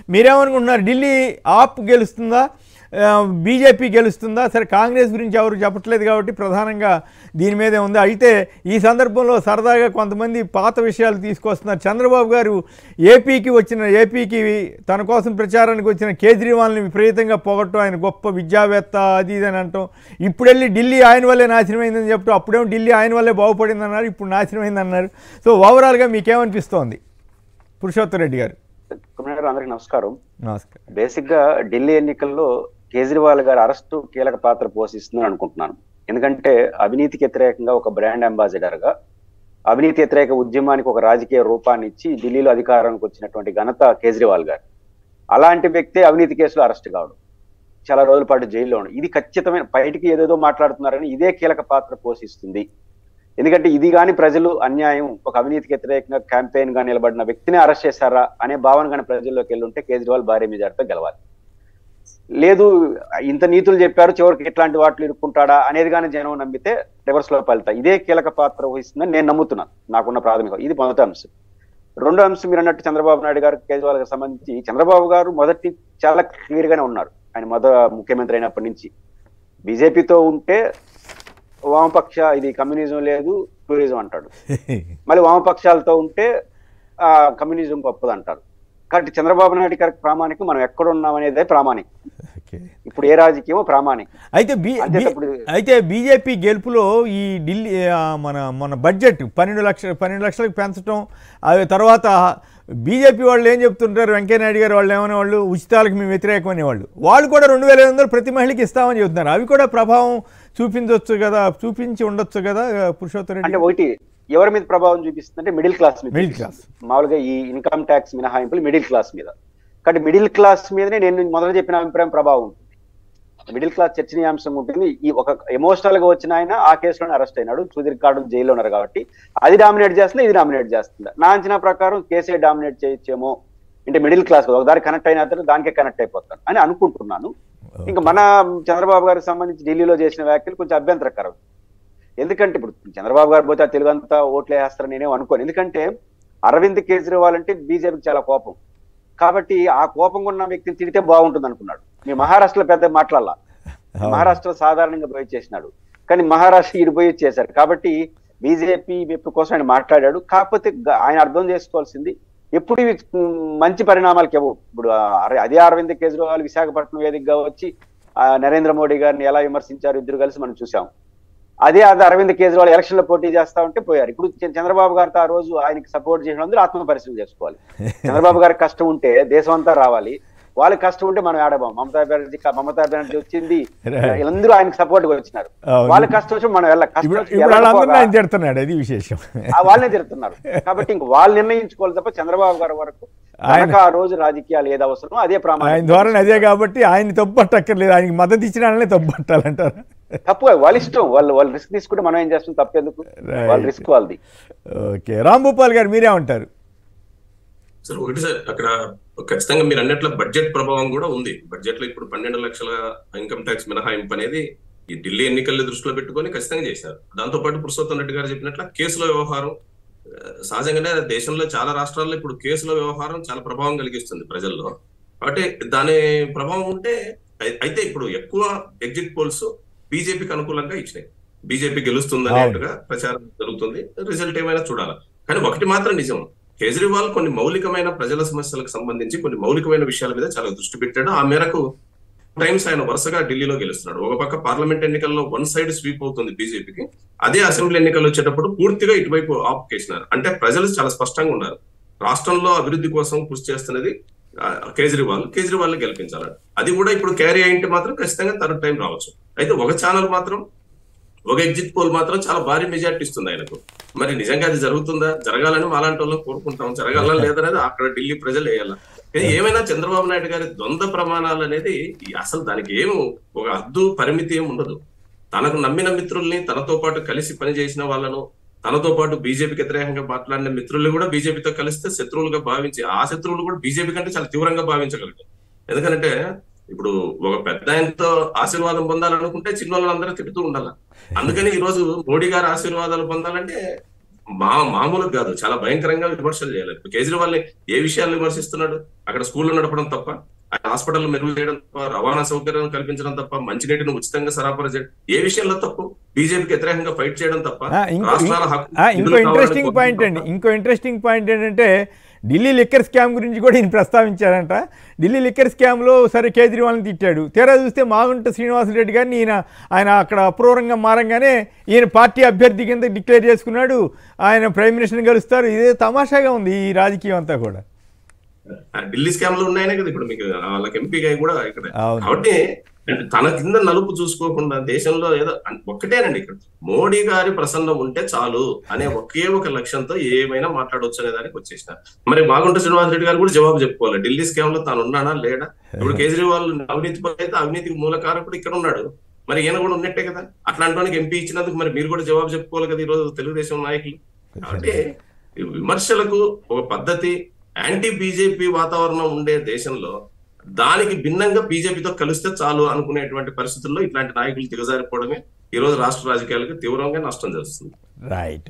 మీరేమనుకుంటున్నారు? ఢిల్లీ ఆప్ గెలుస్తుందా, బీజేపీ గెలుస్తుందా? సరే, కాంగ్రెస్ గురించి ఎవరు చెప్పట్లేదు కాబట్టి ప్రధానంగా దీని మీదే ఉంది. అయితే ఈ సందర్భంలో సరదాగా కొంతమంది పాత విషయాలు తీసుకొస్తున్నారు. చంద్రబాబు గారు ఏపీకి తన కోసం ప్రచారానికి వచ్చిన కేజ్రీవాల్ని విపరీతంగా పొగట్టం, ఆయన గొప్ప విద్యావేత్త అది ఇది అని అంటాం. ఇప్పుడు వెళ్ళి ఢిల్లీ ఆయన వల్లే నాశనమైందని చెప్పడం, అప్పుడేమో ఢిల్లీ ఆయన వల్లే బాగుపడింది అన్నారు, ఇప్పుడు నాశనమైంది అన్నారు. సో ఓవరాల్గా మీకేమనిపిస్తోంది పురుషోత్తం రెడ్డి గారు? అందరికి నమస్కారం. నమస్కారం. బేసిక్ గా ఢిల్లీ ఎన్నికల్లో కేజ్రీవాల్ గారి అరెస్టు కీలక పాత్ర పోషిస్తుందని అనుకుంటున్నాను. ఎందుకంటే అవినీతికి వ్యతిరేకంగా ఒక బ్రాండ్ అంబాసిడర్ గా అవినీతి వ్యతిరేక ఉద్యమానికి ఒక రాజకీయ రూపాన్ని ఇచ్చి ఢిల్లీలో అధికారానికి వచ్చినటువంటి ఘనత కేజ్రీవాల్ గారు. అలాంటి వ్యక్తే అవినీతి కేసులో అరెస్ట్ కావడం, చాలా రోజుల పాటు జైల్లో ఉండడం, ఇది ఖచ్చితమైన, బయటికి ఏదేదో మాట్లాడుతున్నారని ఇదే కీలక పాత్ర పోషిస్తుంది. ఎందుకంటే ఇది కానీ ప్రజలు అన్యాయం, ఒక అవినీతికి వ్యతిరేకంగా క్యాంపెయిన్ గా నిలబడిన వ్యక్తిని అరెస్ట్ చేశారా అనే భావన కానీ ప్రజల్లోకి వెళ్ళుంటే కేజ్రీవాల్ భారీ మెజార్టీతో గెలవాలి. లేదు, ఇంత నీతులు చెప్పారు చివరికి ఇట్లాంటి వాటిలు ఇరుక్కుంటాడా అనేది కానీ జనం నమ్మితే రివర్స్ లో ఫలితాయి. ఇదే కీలక పాత్ర వహిస్తుందని నేను నమ్ముతున్నాను, నాకున్న ప్రాథమిక. ఇది మొదటి అంశం. రెండో అంశం, మీరు అన్నట్టు చంద్రబాబు నాయుడు గారు కేజ్రీవాల్ గారికి సంబంధించి, చంద్రబాబు గారు మొదటి చాలా క్లియర్ గానే ఉన్నారు. ఆయన ముఖ్యమంత్రి అయినప్పటి నుంచి బీజేపీతో ఉంటే వామపక్ష, ఇది కమ్యూనిజం లేదు టూరిజం అంటాడు, మళ్ళీ వామపక్షాలతో ఉంటే కమ్యూనిజం గొప్పది అంటారు. కాబట్టి చంద్రబాబు నాయుడు గారికి ప్రామాణికం, మనం ఎక్కడున్నాం అనేదే ప్రామాణికం. ఇప్పుడు ఏ రాజకీయమో ప్రామాణికం. అయితే బీజేపీ గెలుపులో ఈ ఢిల్లీ మన బడ్జెట్ 12 లక్షలకు పెంచడం, అవి తర్వాత బీజేపీ వాళ్ళు ఏం చెప్తుంటారు, వెంకయ్యనాయుడు గారు వాళ్ళు ఏమనే వాళ్ళు, ఉచితాలకు మేము వ్యతిరేకం అనేవాళ్ళు, వాళ్ళు కూడా 2,500 ప్రతి మహిళకి ఇస్తామని చెబుతున్నారు. అవి కూడా ప్రభావం చూపించి ఉండొచ్చు కదా పురుషోత్తం రెడ్డి? అంటే ఒకటి, ఎవరి మీద ప్రభావం చూపిస్తుంది అంటే మిడిల్ క్లాస్ మీద. మామూలుగా ఈ ఇన్కమ్ ట్యాక్స్ మినహాయింపులు మిడిల్ క్లాస్ మీద. కాబట్టి మిడిల్ క్లాస్ మీదనే నేను మొదట చెప్పిన అభిప్రాయం ప్రభావం ఉంటుంది. మిడిల్ క్లాస్ చర్చనీయాంశం ఉంటుంది. ఈ ఒక ఎమోషనల్ గా వచ్చిన ఆయన ఆ కేసులోనే అరెస్ట్ అయినాడు, సుదీర్ఘకాలం జైల్లో ఉన్నారు. కాబట్టి అది డామినేట్ చేస్తుంది, ఇది డామినేట్ చేస్తుంది. నా అంచనా ప్రకారం కేసే డామినేట్ చేయొచ్చేమో. అంటే మిడిల్ క్లాస్ ఒకదారి కనెక్ట్ అయిన తర్వాత దానికే కనెక్ట్ అయిపోతాను అని అనుకుంటున్నాను. ఇంకా మన చంద్రబాబు గారికి సంబంధించి ఢిల్లీలో చేసిన వ్యాఖ్యలు కొంచెం అభ్యంతరకరం. ఎందుకంటే ఇప్పుడు చంద్రబాబు గారు పోతే తెలుగంతా ఓట్లు వేస్తారని నేనేం అనుకోను. ఎందుకంటే అరవింద్ కేజ్రీవాల్ అంటే బీజేపీకి చాలా కోపం. కాబట్టి ఆ కోపంగా ఉన్న వ్యక్తిని తిడితే బాగుంటుంది అనుకున్నాడు. మీ మహారాష్ట్రలో పెద్ద మాట్లాడాల, మహారాష్ట్ర సాధారణంగా పోయి చేసినాడు, కానీ మహారాష్ట్ర ఇడిపోయి చేశారు. కాబట్టి బీజేపీ వైపు కోసం ఆయన మాట్లాడాడు. కాకపోతే ఆయన అర్థం చేసుకోవాల్సింది, ఎప్పుడు ఇవి మంచి పరిణామాలకి ఇవ్వవు. ఇప్పుడు అదే అరవింద్ కేజ్రీవాల్ విశాఖపట్నం వేదికగా వచ్చి నరేంద్ర మోడీ గారిని ఎలా విమర్శించారు ఇద్దరు కలిసి మనం చూసాం. అదే అరవింద్ కేజ్రీవాల్ ఎలక్షన్ లో పోటీ చేస్తా ఉంటే పోయారు. ఇప్పుడు చంద్రబాబు గారితో ఆ రోజు ఆయనకి సపోర్ట్ చేసిన అందరూ ఆత్మ పరిశీలన చేసుకోవాలి. చంద్రబాబు గారికి కష్టం ఉంటే దేశం అంతా రావాలి, వాళ్ళకి కష్టం ఉంటే మనం ఆడబాం. మమతా బెనర్జీ వచ్చింది, వీళ్ళందరూ ఆయనకు సపోర్ట్ గా వచ్చినారు. వాళ్ళకి కష్టం వచ్చి మనం వాళ్ళనే తిడుతున్నారు. కాబట్టి ఇంక వాళ్ళు నిర్ణయించుకోవాలి తప్ప చంద్రబాబు గారి వరకు ఆ రోజు రాజకీయాలు ఏది అవసరం అదే ప్రామాణికం ధోరణి అదే. కాబట్టి ఆయన తప్పట్టక్కర్లేదు, ఆయనకి మద్దతు ఇచ్చిన వాళ్ళనే తప్పట్టాలంటారు. తప్పు వాళ్ళ ఇష్టం, వాళ్ళు రిస్క్ తీసుకుంటే మనం ఏం చేస్తాం, తప్పేందుకు, వాళ్ళ రిస్క్ వాళ్ళది. ఓకే, రాంభూపాల్ గారు మీరేమంటారు? సార్ ఒకటి సార్, అక్కడ ఖచ్చితంగా మీరు అన్నట్లు బడ్జెట్ ప్రభావం కూడా ఉంది. బడ్జెట్ లో ఇప్పుడు 12 లక్షల ఇన్కమ్ ట్యాక్స్ మినహాయింపు అనేది ఈ ఢిల్లీ ఎన్నికల్ని దృష్టిలో పెట్టుకొని ఖచ్చితంగా చేశారు. దాంతో పాటు పురుషోత్తం రెడ్డి గారు చెప్పినట్లు కేసుల వ్యవహారం, సహజంగానే దేశంలో చాలా రాష్ట్రాల్లో ఇప్పుడు కేసుల వ్యవహారం చాలా ప్రభావం కలిగిస్తుంది ప్రజల్లో. కాబట్టి దాని ప్రభావం ఉంటే, అయితే ఇప్పుడు ఎక్కువ ఎగ్జిట్ పోల్స్ బీజేపీకి అనుకూలంగా ఇచ్చినాయి. బీజేపీ గెలుస్తుంది అనేట్టుగా ప్రచారం జరుగుతుంది. రిజల్ట్ ఏమైనా చూడాలి. కానీ ఒకటి మాత్రం నిజం, కేజ్రీవాల్ కొన్ని మౌలికమైన ప్రజల సమస్యలకు సంబంధించి కొన్ని మౌలికమైన విషయాల మీద చాలా దృష్టి పెట్టాడు. ఆ మేరకు టైమ్స్ ఆయన వరుసగా ఢిల్లీలో గెలుస్తున్నాడు. ఒక పక్క పార్లమెంట్ ఎన్నికల్లో 1 సైడ్ స్వీప్ అవుతుంది బీజేపీకి, అదే అసెంబ్లీ ఎన్నికలు వచ్చేటప్పుడు పూర్తిగా ఇటువైపు ఆప్ చేసినారు. అంటే ప్రజలు చాలా స్పష్టంగా ఉన్నారు, రాష్ట్రంలో అభివృద్ధి కోసం కృషి చేస్తున్నది కేజ్రీవాల్ గెలిపించాలని. అది కూడా ఇప్పుడు క్యారీ అయింటే మాత్రం ఖచ్చితంగా థర్డ్ టైం రావచ్చు. అయితే ఒక ఛానల్ మాత్రం, ఒక ఎగ్జిట్ పోల్ మాత్రం చాలా భారీ మెజార్టీ ఇస్తుంది ఆయనకు. మరి నిజంగా అది జరుగుతుందా? జరగాలని మాలాంటి వాళ్ళు కోరుకుంటాం, జరగాలని లేదనేది అక్కడ ఢిల్లీ ప్రజలు వేయాల. ఏమైనా చంద్రబాబు నాయుడు గారి ద్వంద్వ ప్రమాణాలు అనేది అసలు దానికి ఏమో ఒక హద్దు పరిమితి ఏమి ఉండదు. తనకు నమ్మిన మిత్రుల్ని, తనతో పాటు కలిసి పనిచేసిన వాళ్ళను, తనతో పాటు బీజేపీకి వ్యతిరేకంగా మాట్లాడిన మిత్రుల్ని కూడా బీజేపీతో కలిస్తే శత్రువులుగా భావించి, ఆ శత్రువులు కూడా బీజేపీ కంటే చాలా తీవ్రంగా భావించగలుగుతారు. ఎందుకంటే ఇప్పుడు ఒక పెద్ద ఆయనతో ఆశీర్వాదం పొందాలనుకుంటే చిన్న వాళ్ళందరూ తిడుతూ ఉండాలి. అందుకని ఈ రోజు మోడీ గారి ఆశీర్వాదాలు పొందాలంటే మామూలుగా కాదు, చాలా భయంకరంగా విమర్శలు చేయాలి. ఇప్పుడు కేజ్రీవాల్ ని ఏ విషయాలు విమర్శిస్తున్నాడు? అక్కడ స్కూల్లో నడపడం తప్ప, హాస్పిటల్ మెరుగు చేయడం తప్ప, రవాణా సౌకర్యం కల్పించడం తప్ప, మంచినీటిని ఉచితంగా సరఫరా చేయడం, ఏ విషయంలో తప్పు? బీజేపీకి వ్యతిరేకంగా ఫైట్ చేయడం తప్ప, రాష్ట్రాల ఇంకో ఇంట్రెస్టింగ్ పాయింట్ ఏంటంటే ఢిల్లీ లిక్కర్ స్కామ్ గురించి కూడా ఈయన ప్రస్తావించారంట. ఢిల్లీ లిక్కర్ స్కామ్లో సరే కేజ్రీవాల్ని తిట్టాడు, తీరా చూస్తే మాగుంట శ్రీనివాసరెడ్డి గారిని ఆయన అక్కడ అప్రూరంగా మారంగానే ఈయన పార్టీ అభ్యర్థి కింద డిక్లేర్ చేసుకున్నాడు, ఆయన ప్రైమ్ మినిస్టర్ని గెలుస్తారు. ఇదే తమాషాగా ఉంది ఈ రాజకీయం అంతా కూడా. ఢిల్లీ స్కామ్ లో ఉన్నాయనే కదా ఇప్పుడు మీకు వాళ్ళకి ఎంపీగా కూడా ఇక్కడ. కాబట్టి తన కింద నలుపు చూసుకోకుండా దేశంలో ఏదో ఒక్కటేనండి, ఇక్కడ మోడీ గారి ప్రసన్నం ఉంటే చాలు అనే ఒకే ఒక లక్ష్యంతో ఏమైనా మాట్లాడవచ్చు అనే దానికి వచ్చేసిన. మరి మాగుంట శ్రీనివాసరెడ్డి గారు కూడా జవాబు చెప్పుకోవాలి, ఢిల్లీ స్కామ్ లో తాను ఉన్నాడా లేడా? ఇప్పుడు కేజ్రీవాల్ అవినీతి అయితే అవినీతికి మూలకారకుడు ఇక్కడ ఉన్నాడు, మరి ఈయన కూడా ఉన్నట్టే కదా. అట్లాంటి ఎంపీ ఇచ్చినందుకు మరి మీరు కూడా జవాబు చెప్పుకోవాలి కదా ఈరోజు తెలుగుదేశం నాయకులు. కాబట్టి విమర్శలకు ఒక పద్ధతి, యాంటీ బీజేపీ వాతావరణం ఉండే దేశంలో దానికి భిన్నంగా బీజేపీతో కలిస్తే చాలు అనుకునేటువంటి పరిస్థితుల్లో ఇట్లాంటి నాయకులు దిగజారిపోవడమే ఈ రోజు రాష్ట్ర రాజకీయాలకు తీవ్రంగా నష్టం చేస్తుంది. రైట్.